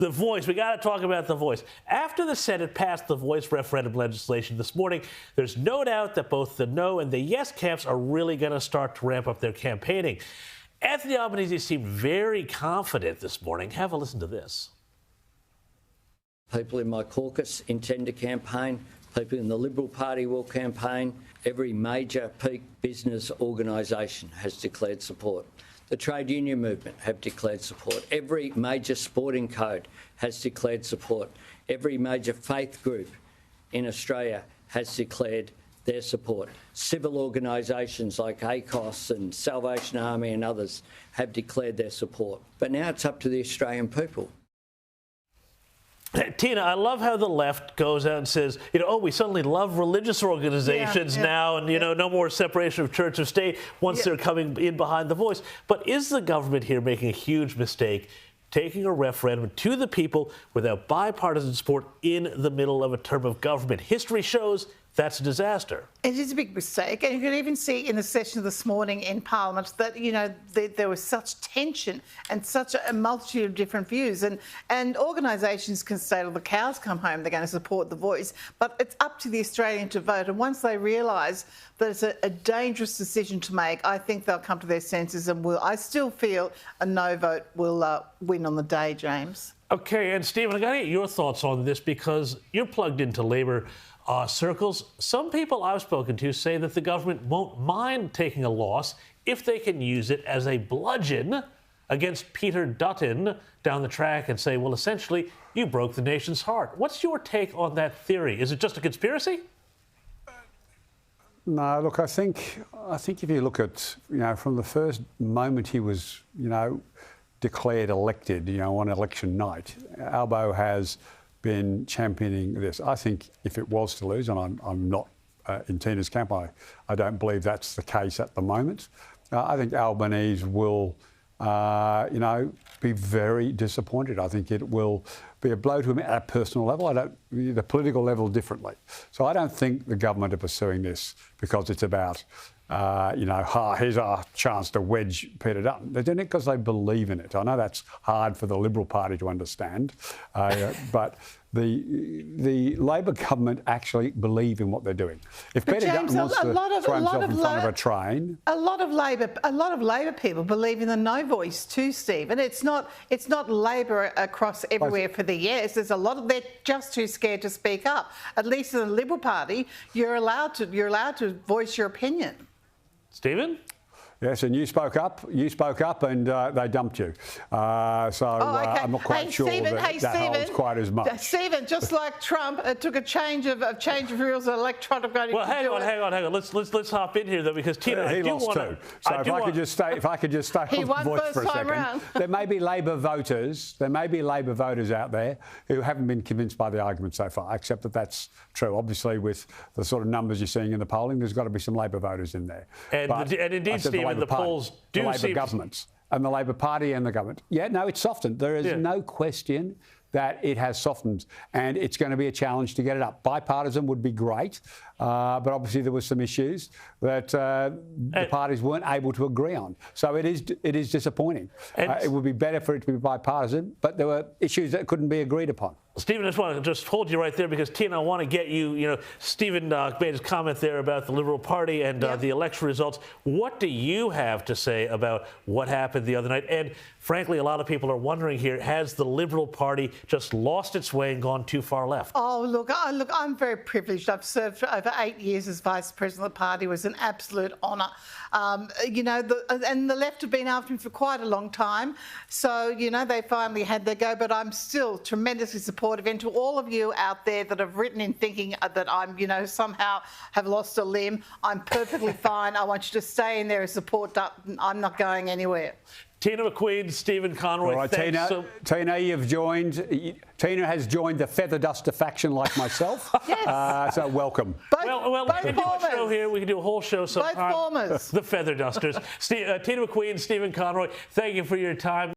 The Voice. We got to talk about The Voice. After the Senate passed the Voice referendum legislation this morning, there's no doubt that both the no and the yes camps are really going to start to ramp up their campaigning. Anthony Albanese seemed very confident this morning. Have a listen to this. People in my caucus intend to campaign. People in the Liberal Party will campaign. Every major peak business organisation has declared support. The trade union movement have declared support. Every major sporting code has declared support. Every major faith group in Australia has declared their support. Civil organisations like ACOS and Salvation Army and others have declared their support. But now it's up to the Australian people. Teena, I love how the left goes out and says, oh, we suddenly love religious organizations now, and, no more separation of church and state once they're coming in behind The Voice. But is the government here making a huge mistake, taking a referendum to the people without bipartisan support in the middle of a term of government? History shows that's a disaster. It is a big mistake. And you could even see in the session this morning in Parliament that, there was such tension and such a multitude of different views. And organisations can say till the cows come home they're going to support The Voice, but it's up to the Australian to vote. And once they realise that it's a dangerous decision to make, I think they'll come to their senses and I still feel a no vote will win on the day, James. OK, and Stephen, I've got to get your thoughts on this because you're plugged into Labor circles. Some people I've spoken to say that the government won't mind taking a loss if they can use it as a bludgeon against Peter Dutton down the track and say, well, essentially, you broke the nation's heart. What's your take on that theory? Is it just a conspiracy? No, look, I think if you look at, from the first moment he was, declared elected, on election night, Albo has been championing this. I think if it was to lose, and I'm not in Teena's camp, I don't believe that's the case at the moment. I think Albanese will, be very disappointed. I think it will be a blow to him at a personal level. The political level differently. So I don't think the government are pursuing this because it's about, here's our chance to wedge Peter Dutton. They're doing it because they believe in it. I know that's hard for the Liberal Party to understand, but the Labor government actually believe in what they're doing. If Peter Dutton wants to throw himself in front of a train, a lot of Labor people believe in the no voice too, Steve. And it's not Labor across everywhere for the yes. There's a lot of they're just too scared to speak up. At least in the Liberal Party, you're allowed to voice your opinion. Stephen? Yes, and you spoke up, and they dumped you. I'm not quite sure that holds quite as much. Stephen, just like Trump, it took a change of rules and electronic voting. Well, hang on. Let's hop in here though, because Teena, he lost too. So if I could just stay on The Voice for a second. There may be Labor voters. Out there who haven't been convinced by the argument so far. Except that that's true. Obviously, with the sort of numbers you're seeing in the polling, there's got to be some Labor voters in there. And indeed, Stephen. The polls do the Labor governments and the Labor Party and the government. Yeah, no, it's softened. There is no question that it has softened, and it's going to be a challenge to get it up. Bipartisan would be great, but obviously there were some issues that the parties weren't able to agree on. So it is disappointing. It would be better for it to be bipartisan, but there were issues that couldn't be agreed upon. Stephen, I just want to hold you right there because, Teena, I want to get you, Stephen made his comment there about the Liberal Party and the election results. What do you have to say about what happened the other night? And frankly, a lot of people are wondering here, has the Liberal Party just lost its way and gone too far left? Oh, look, I'm very privileged. I've served for over 8 years as Vice President of the party. It was an absolute honour. And the left have been after me for quite a long time. So, they finally had their go, but I'm still tremendously supportive. And to all of you out there that have written in thinking that I'm, somehow have lost a limb, I'm perfectly fine. I want you to stay in there and support Dutton. I'm not going anywhere. Teena McQueen, Stephen Conroy. All right, Teena, you've joined. Teena has joined the feather duster faction like myself. Yes. So welcome. We can do a show here. We can do a whole show sometime. Both formers. The feather dusters. Teena McQueen, Stephen Conroy, thank you for your time.